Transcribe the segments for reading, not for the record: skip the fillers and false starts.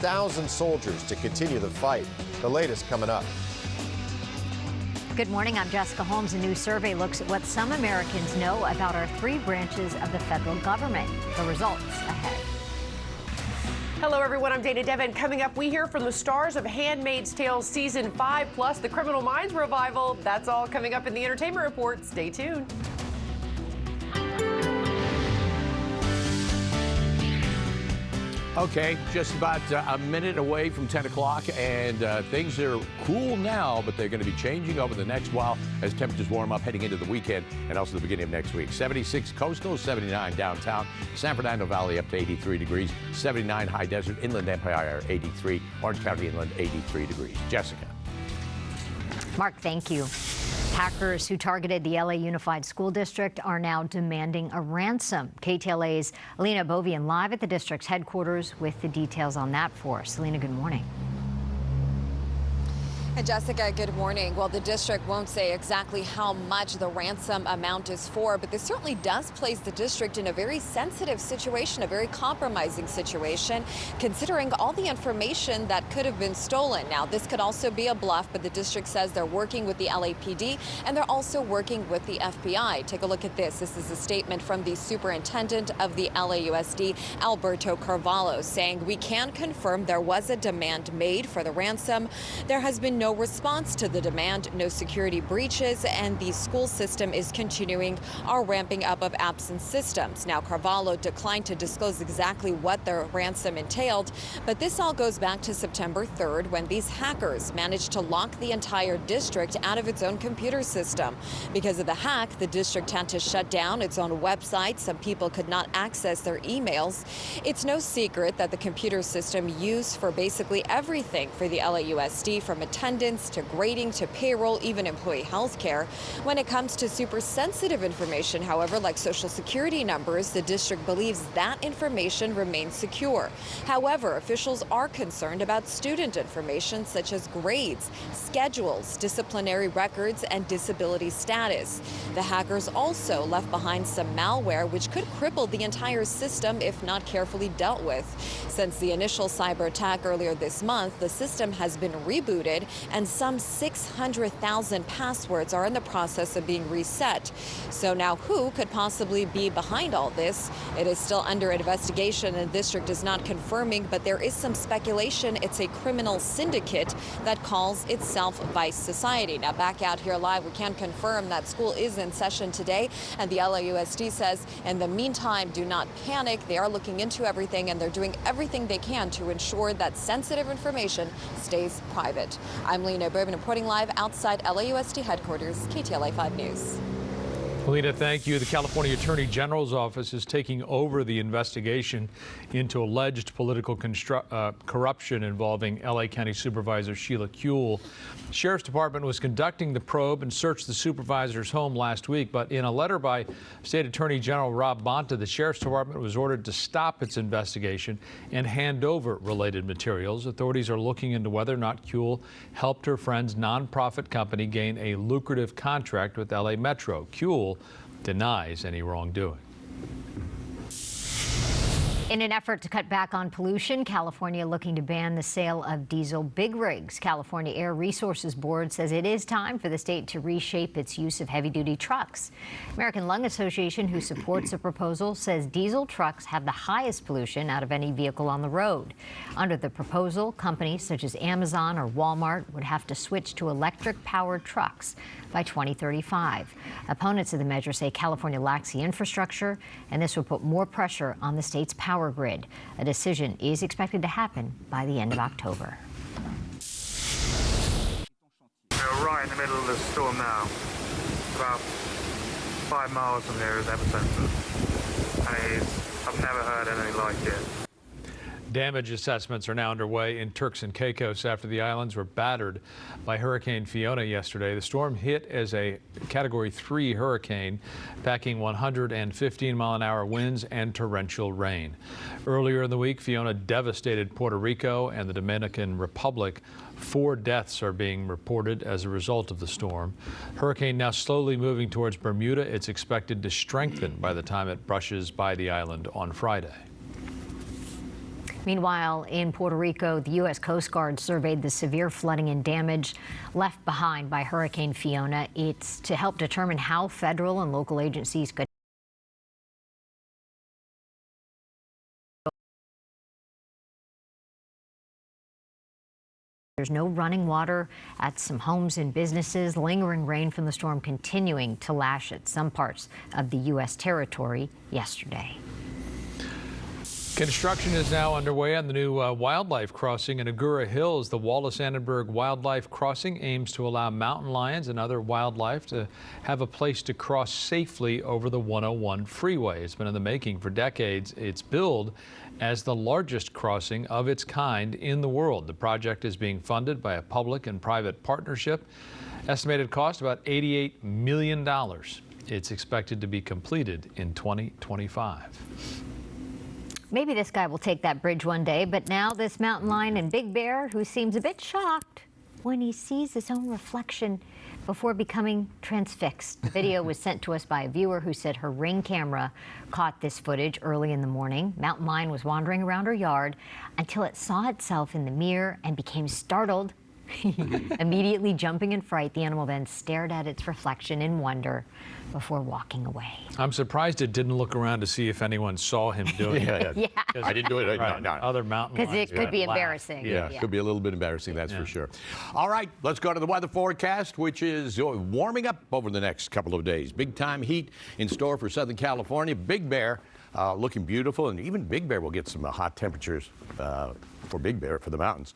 1,000 soldiers to continue the fight. The latest coming up. Good morning, I'm Jessica Holmes. A new survey looks at what some Americans know about our three branches of the federal government. The results ahead. Hello, everyone. I'm Dana Devin. Coming up, we hear from the stars of Handmaid's Tale Season 5, plus the Criminal Minds revival. That's all coming up in the Entertainment Report. Stay tuned. Okay, just about a minute away from 10 o'clock, and things are cool now, but they're going to be changing over the next while as temperatures warm up heading into the weekend and also the beginning of next week. 76 coastal, 79 downtown, San Fernando Valley up to 83 degrees, 79 high desert, inland empire 83, Orange County inland 83 degrees. Jessica. Mark, thank you. Hackers who targeted the LA Unified School District are now demanding a ransom. KTLA's Alina Bovian live at the district's headquarters with the details on that for us. Alina, good morning. And Jessica, good morning. Well, the district won't say exactly how much the ransom amount is for, but this certainly does place the district in a very sensitive situation, a very compromising situation, considering all the information that could have been stolen. Now, this could also be a bluff, but the district says they're working with the LAPD and they're also working with the FBI. Take a look at this. This is a statement from the superintendent of the LAUSD, Alberto Carvalho, saying, "We can confirm there was a demand made for the ransom. There has been no response to the demand, no security breaches, and the school system is continuing our ramping up of absence systems." Now, Carvalho declined to disclose exactly what the ransom entailed, but this all goes back to September 3rd when these hackers managed to lock the entire district out of its own computer system. Because of the hack, the district had to shut down its own website. Some people could not access their emails. It's no secret that the computer system used for basically everything for the LAUSD, from attendance to grading to payroll, even employee health care. When it comes to super sensitive information, however, like social security numbers, the district believes that information remains secure. However, officials are concerned about student information such as grades, schedules, disciplinary records, and disability status. The hackers also left behind some malware which could cripple the entire system if not carefully dealt with. Since the initial cyber attack earlier this month, the system has been rebooted and some 600,000 passwords are in the process of being reset. So now who could possibly be behind all this? It is still under investigation and the district is not confirming, but there is some speculation it's a criminal syndicate that calls itself Vice Society. Now, back out here live, we can confirm that school is in session today, and the LAUSD says in the meantime, do not panic. They are looking into everything and they're doing everything they can to ensure that sensitive information stays private. I'm Lena Bourbon reporting live outside LAUSD headquarters, KTLA 5 News. Alina, thank you. The California Attorney General's office is taking over the investigation into alleged political corruption involving LA County Supervisor Sheila Kuehl. Sheriff's Department was conducting the probe and searched the supervisor's home last week, but in a letter by State Attorney General Rob Bonta, the Sheriff's Department was ordered to stop its investigation and hand over related materials. Authorities are looking into whether or not Kuehl helped her friend's nonprofit company gain a lucrative contract with LA Metro. Kuehl denies any wrongdoing. In an effort to cut back on pollution, California looking to ban the sale of diesel big rigs. California Air Resources Board says it is time for the state to reshape its use of heavy-duty trucks. American Lung Association, who supports the proposal, says diesel trucks have the highest pollution out of any vehicle on the road. Under the proposal, companies such as Amazon or Walmart would have to switch to electric-powered trucks by 2035. Opponents of the measure say California lacks the infrastructure, and this would put more pressure on the state's power grid. A decision is expected to happen by the end of October. We're right in the middle of the storm now. About 5 miles from here is epicenter. And I've never heard anything like it. Damage assessments are now underway in Turks and Caicos after the islands were battered by Hurricane Fiona yesterday. The storm hit as a Category 3 hurricane, packing 115-mile-an-hour winds and torrential rain. Earlier in the week, Fiona devastated Puerto Rico and the Dominican Republic. 4 deaths are being reported as a result of the storm. Hurricane now slowly moving towards Bermuda. It's expected to strengthen by the time it brushes by the island on Friday. Meanwhile, in Puerto Rico, the U.S. Coast Guard surveyed the severe flooding and damage left behind by Hurricane Fiona. It's to help determine how federal and local agencies could. There's no running water at some homes and businesses. Lingering rain from the storm continuing to lash at some parts of the U.S. territory yesterday. Construction is now underway on the new wildlife crossing in Agoura Hills. The Wallace-Annenberg Wildlife Crossing aims to allow mountain lions and other wildlife to have a place to cross safely over the 101 freeway. It's been in the making for decades. It's billed as the largest crossing of its kind in the world. The project is being funded by a public and private partnership. Estimated cost about $88 million. It's expected to be completed in 2025. Maybe this guy will take that bridge one day, but now this mountain lion and Big Bear, who seems a bit shocked when he sees his own reflection before becoming transfixed. The video was sent to us by a viewer who said her Ring camera caught this footage early in the morning. Mountain lion was wandering around her yard until it saw itself in the mirror and became startled. Immediately jumping in fright, the animal then stared at its reflection in wonder before walking away. I'm surprised it didn't look around to see if anyone saw him doing it. Yeah. I didn't do it. Right. No. Other mountain Because lions it could be laugh. embarrassing. Yeah, it could be a little bit embarrassing, that's for sure. All right, let's go to the weather forecast, which is warming up over the next couple of days. Big time heat in store for Southern California. Big Bear looking beautiful, and even Big Bear will get some hot temperatures for Big Bear for the mountains.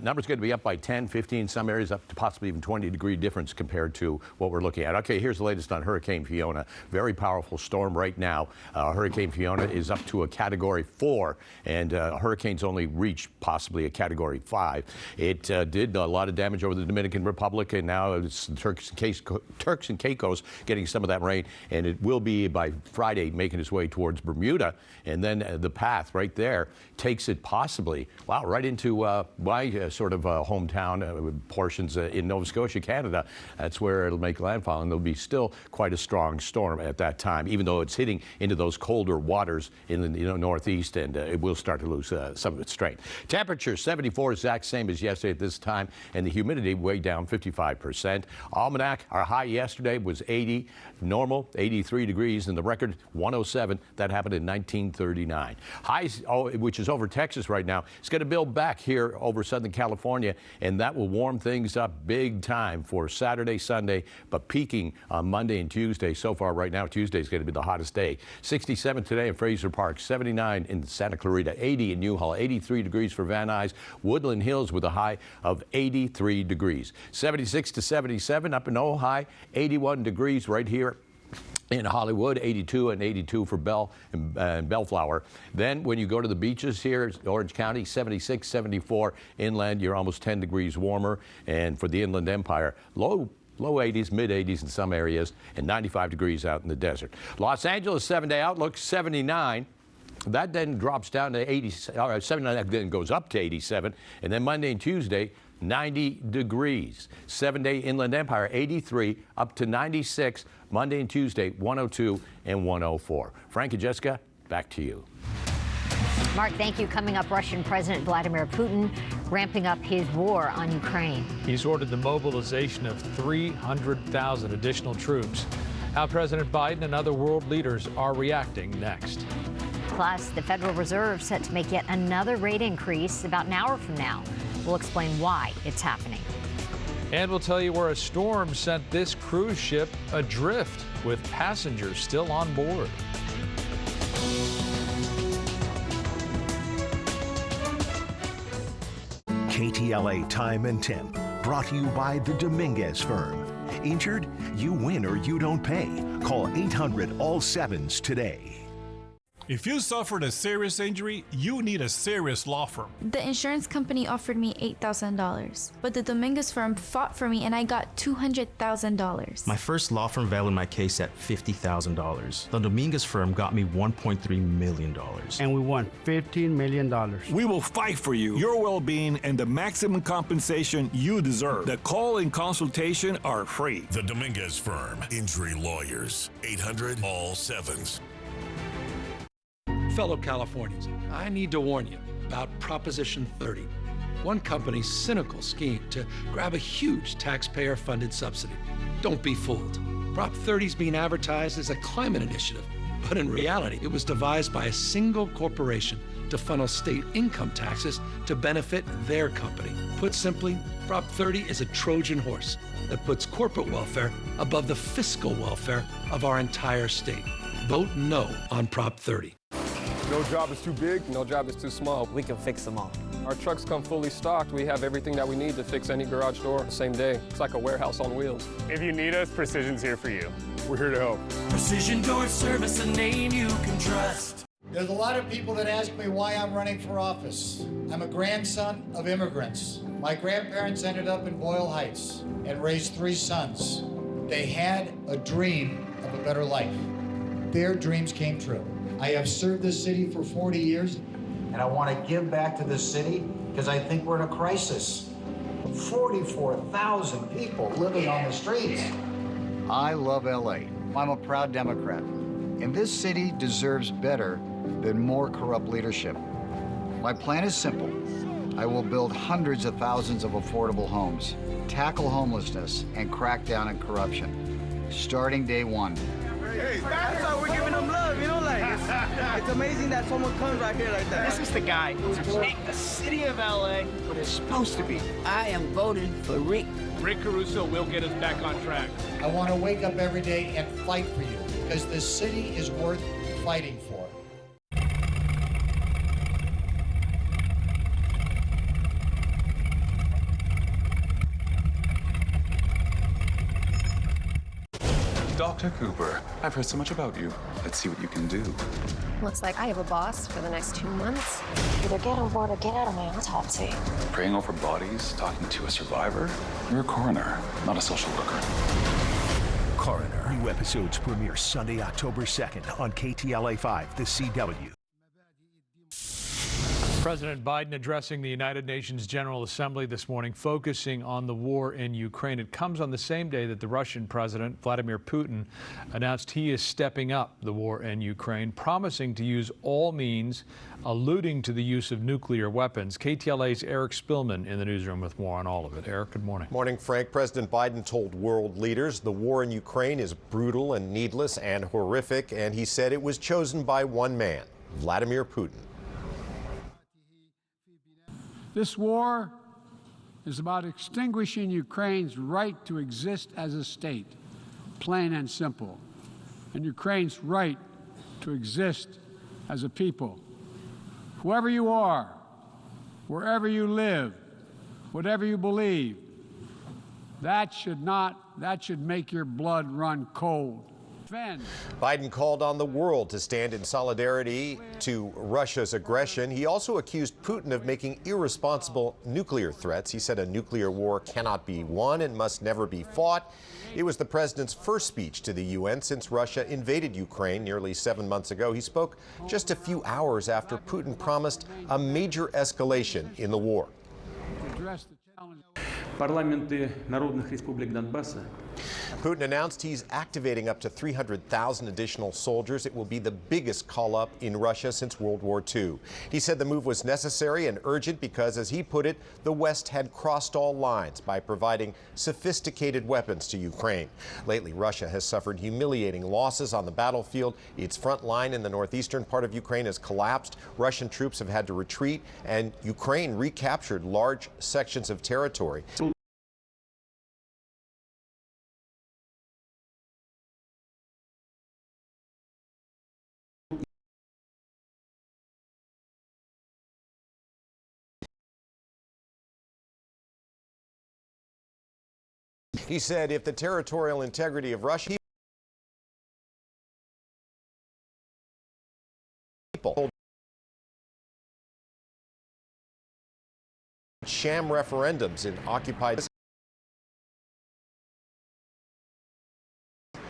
Numbers going to be up by 10, 15, some areas up to possibly even 20-degree difference compared to what we're looking at. Okay, here's the latest on Hurricane Fiona. Very powerful storm right now. Hurricane Fiona is up to a Category 4, and hurricanes only reach possibly a Category 5. It did a lot of damage over the Dominican Republic, and now it's Turks and Caicos getting some of that rain, and it will be by Friday making its way towards Bermuda, and then the path right there takes it possibly, wow, right into my sort of hometown portions in Nova Scotia, Canada. That's where it'll make landfall, and there'll be still quite a strong storm at that time, even though it's hitting into those colder waters in the northeast, and it will start to lose some of its strength. Temperature 74, exact same as yesterday at this time, and the humidity way down 55%. Almanac, our high yesterday was 80, normal 83 degrees, and the record 107. That happened in 1939. Highs, which is over Texas right now, it's going to build back here over Southern California, and that will warm things up big time for Saturday, Sunday, but peaking on Monday and Tuesday. So far right now, Tuesday is going to be the hottest day. 67 today in Fraser Park, 79 in Santa Clarita, 80 in Newhall, 83 degrees for Van Nuys, Woodland Hills with a high of 83 degrees. 76 to 77 up in Ojai, 81 degrees right here in Hollywood, 82 and 82 for Bellflower. Then when you go to the beaches here, Orange County, 76, 74. Inland, you're almost 10 degrees warmer. And for the Inland Empire, low 80s, mid 80s in some areas, and 95 degrees out in the desert. Los Angeles, 7-day outlook, 79. That then drops down to 79, then goes up to 87. And then Monday and Tuesday, 90 degrees. 7-day Inland Empire, 83 up to 96. Monday and Tuesday, 102 and 104. Frank and Jessica, back to you. Mark, thank you. Coming up, Russian President Vladimir Putin ramping up his war on Ukraine. He's ordered the mobilization of 300,000 additional troops. How President Biden and other world leaders are reacting next. Plus, the Federal Reserve set to make yet another rate increase about an hour from now. We'll explain why it's happening. And we'll tell you where a storm sent this cruise ship adrift with passengers still on board. KTLA Time and Temp, brought to you by the Dominguez Firm. Injured? You win or you don't pay. Call 800-ALL-7s today. If you suffered a serious injury, you need a serious law firm. The insurance company offered me $8,000, but the Dominguez firm fought for me and I got $200,000. My first law firm valued my case at $50,000. The Dominguez firm got me $1.3 million. And we won $15 million. We will fight for you, your well-being, and the maximum compensation you deserve. The call and consultation are free. The Dominguez Firm. Injury lawyers. 800-ALL-7s. Fellow Californians, I need to warn you. about Proposition 30, one company's cynical scheme to grab a huge taxpayer-funded subsidy. Don't be fooled. Prop 30 is being advertised as a climate initiative, but in reality, it was devised by a single corporation to funnel state income taxes to benefit their company. Put simply, Prop 30 is a Trojan horse that puts corporate welfare above the fiscal welfare of our entire state. Vote no on Prop 30. No job is too big, no job is too small. We can fix them all. Our trucks come fully stocked. We have everything that we need to fix any garage door the same day. It's like a warehouse on wheels. If you need us, Precision's here for you. We're here to help. Precision Door Service, a name you can trust. There's a lot of people that ask me why I'm running for office. I'm a grandson of immigrants. My grandparents ended up in Boyle Heights and raised 3 sons. They had a dream of a better life. Their dreams came true. I have served this city for 40 years, and I want to give back to this city because I think we're in a crisis. 44,000 people living on the streets. I love LA. I'm a proud Democrat, and this city deserves better than more corrupt leadership. My plan is simple. I will build hundreds of thousands of affordable homes, tackle homelessness, and crack down on corruption, starting day one. Hey, that's how we're giving them love, you know, like, it's amazing that someone comes right here like that. This is the guy to make the city of LA what it's supposed to be. I am voting for Rick. Rick Caruso will get us back on track. I want to wake up every day and fight for you because this city is worth fighting for. Dr. Cooper, I've heard so much about you. Let's see what you can do. Looks like I have a boss for the next 2 months. Either get on board or get out of my autopsy. Praying over bodies, talking to a survivor. You're a coroner, not a social worker. Coroner. New episodes premiere Sunday, October 2nd on KTLA 5, The CW. President Biden addressing the United Nations General Assembly this morning, focusing on the war in Ukraine. It comes on the same day that the Russian President, Vladimir Putin, announced he is stepping up the war in Ukraine, promising to use all means, alluding to the use of nuclear weapons. KTLA's Eric Spillman in the newsroom with more on all of it. Eric, good morning. Morning, Frank. President Biden told world leaders the war in Ukraine is brutal and needless and horrific, and he said it was chosen by one man, Vladimir Putin. This war is about extinguishing Ukraine's right to exist as a state, plain and simple, and Ukraine's right to exist as a people. Whoever you are, wherever you live, whatever you believe, that should make your blood run cold. Biden called on the world to stand in solidarity to Russia's aggression. He also accused Putin of making irresponsible nuclear threats. He said a nuclear war cannot be won and must never be fought. It was the president's first speech to the UN since Russia invaded Ukraine nearly 7 months ago. He spoke just a few hours after Putin promised a major escalation in the war. Putin announced he's activating up to 300,000 additional soldiers. It will be the biggest call-up in Russia since World War II. He said the move was necessary and urgent because, as he put it, the West had crossed all lines by providing sophisticated weapons to Ukraine. Lately, Russia has suffered humiliating losses on the battlefield. Its front line in the northeastern part of Ukraine has collapsed. Russian troops have had to retreat, and Ukraine recaptured large sections of territory. He said if the territorial integrity of Russia people sham referendums in occupied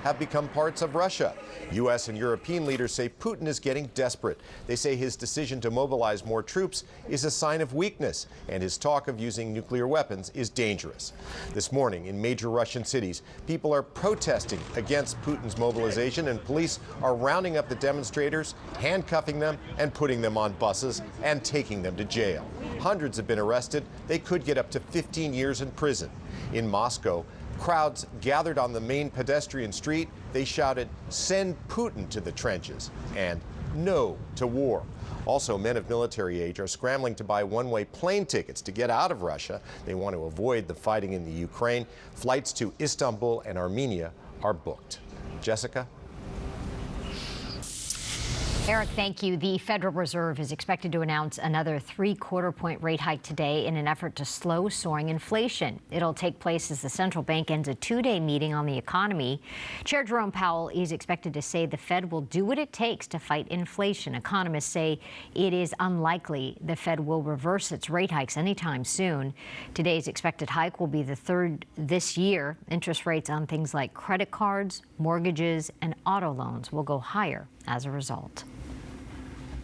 have become parts of Russia. U.S. and European leaders say Putin is getting desperate. They say his decision to mobilize more troops is a sign of weakness, and his talk of using nuclear weapons is dangerous. This morning, in major Russian cities, people are protesting against Putin's mobilization, and police are rounding up the demonstrators, handcuffing them, and putting them on buses and taking them to jail. Hundreds have been arrested. They could get up to 15 years in prison. In Moscow, crowds gathered on the main pedestrian street. They shouted, "Send Putin to the trenches," and "No to war." Also, men of military age are scrambling to buy one-way plane tickets to get out of Russia. They want to avoid the fighting in the Ukraine. Flights to Istanbul and Armenia are booked. Jessica? Eric, thank you. The Federal Reserve is expected to announce another 3/4-point rate hike today in an effort to slow soaring inflation. It'll take place as the central bank ends a two-day meeting on the economy. Chair Jerome Powell is expected to say the Fed will do what it takes to fight inflation. Economists say it is unlikely the Fed will reverse its rate hikes anytime soon. Today's expected hike will be the third this year. Interest rates on things like credit cards, mortgages, and auto loans will go higher as a result.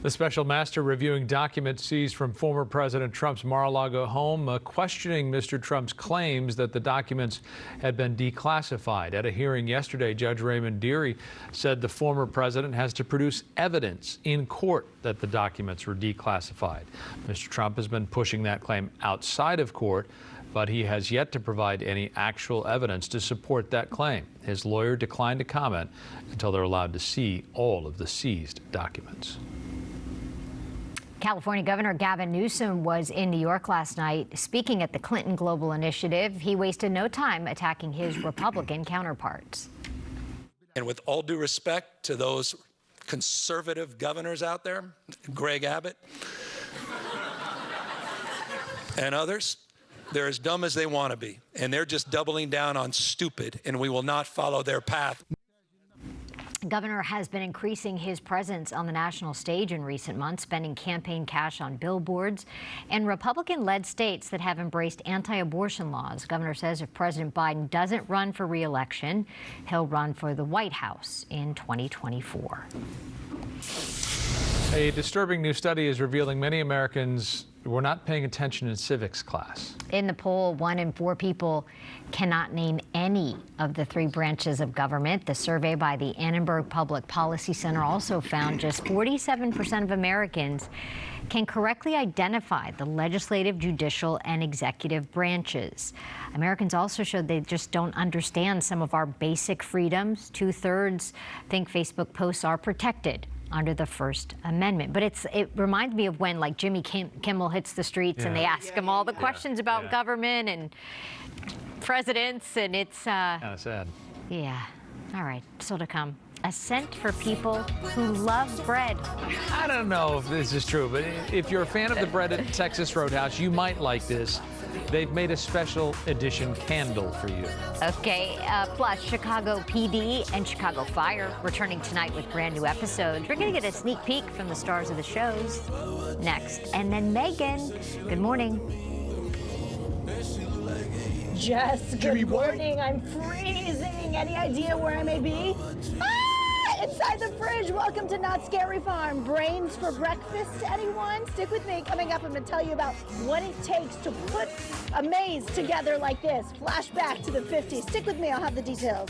The special master reviewing documents seized from former President Trump's Mar-a-Lago home, questioning Mr. Trump's claims that the documents had been declassified. At a hearing yesterday, Judge Raymond Dearie said the former president has to produce evidence in court that the documents were declassified. Mr. Trump has been pushing that claim outside of court, but he has yet to provide any actual evidence to support that claim. His lawyer declined to comment until they're allowed to see all of the seized documents. California Governor Gavin Newsom was in New York last night speaking at the Clinton Global Initiative. He wasted no time attacking his Republican counterparts. And with all due respect to those conservative governors out there, Greg Abbott and others, they're as dumb as they want to be. And they're just doubling down on stupid, and we will not follow their path. The governor has been increasing his presence on the national stage in recent months, spending campaign cash on billboards and Republican-led states that have embraced anti-abortion laws. The governor says if President Biden doesn't run for re-election, he'll run for the White House in 2024. A disturbing new study is revealing many Americans were not paying attention in civics class. In the poll, 1 in 4 people cannot name any of the 3 branches of government. The survey by the Annenberg Public Policy Center also found just 47% of Americans can correctly identify the legislative, judicial, and executive branches. Americans also showed they just don't understand some of our basic freedoms. 2/3 think Facebook posts are protected under the First Amendment. But it reminds me of when, like, Jimmy Kimmel hits the streets and they ask him all the questions about government and presidents, and it's kind of sad. Yeah. All right. Still to come. A scent for people who love bread. I don't know if this is true, but if you're a fan of the bread at Texas Roadhouse, you might like this. They've made a special edition candle for you. Okay, plus Chicago PD and Chicago Fire returning tonight with brand new episodes. We're going to get a sneak peek from the stars of the shows next. And then Megan, good morning. Jess, good morning. I'm freezing. Any idea where I may be? Inside the fridge. Welcome to Not Scary Farm. Brains for breakfast, anyone? Stick with me. Coming up, I'm going to tell you about what it takes to put a maze together like this. Flashback to the 50s. Stick with me. I'll have the details.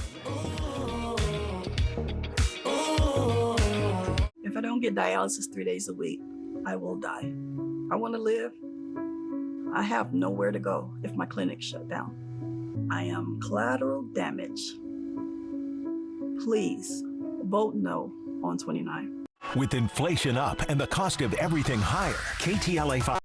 If I don't get dialysis 3 days a week, I will die. I want to live. I have nowhere to go if my clinic shut down. I am collateral damage. Please vote no on 29. With inflation up and the cost of everything higher, KTLA 5.